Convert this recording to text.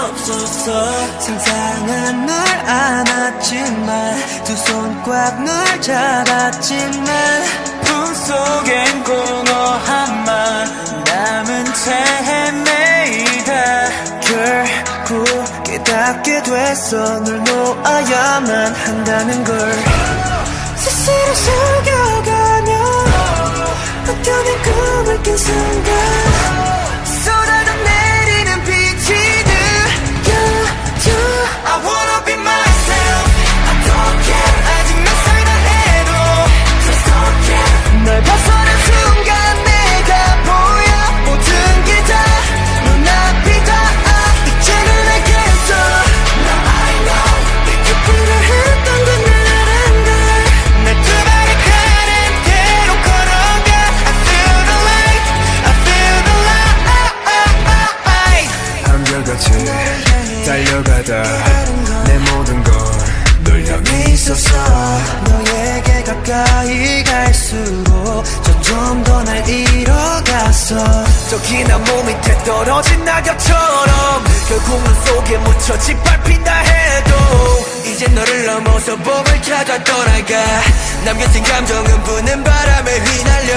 없었어. 상상은 널 안았지만 두 손 꽉 널 잡았지만 꿈속엔 공허함만 남은 채 헤매이다. 결국 깨닫게 됐어. 널 놓아야만 한다는 걸. 스스로 속여가며 어쩌면 꿈을 꾼 순간 쏟아져 내리는 빛이 느껴져. I wanna be myself. I don't care. 아직 낯설다 해도 just don't care. 널 벗어난 순간 내가 보여. 모든 게 다 눈앞이 다 이제는 알겠어. Now I know 네게 필요했던 건 날 알았나. 내 두 발을 가는 대로 걸어가. I feel the light. I feel the light. 한결같이 달려가다 내 모든 건 널 향해 있었어. 너에게 가까이 갈수록 점점 더 날 잃어갔어. 저기 나 몸 밑에 떨어진 낙엽처럼 결국 눈 속에 묻혀 짓밟힌다 해도 이젠 너를 넘어서 봄을 찾아 떠나가. 남겨진 감정은 부는 바람에 휘날려.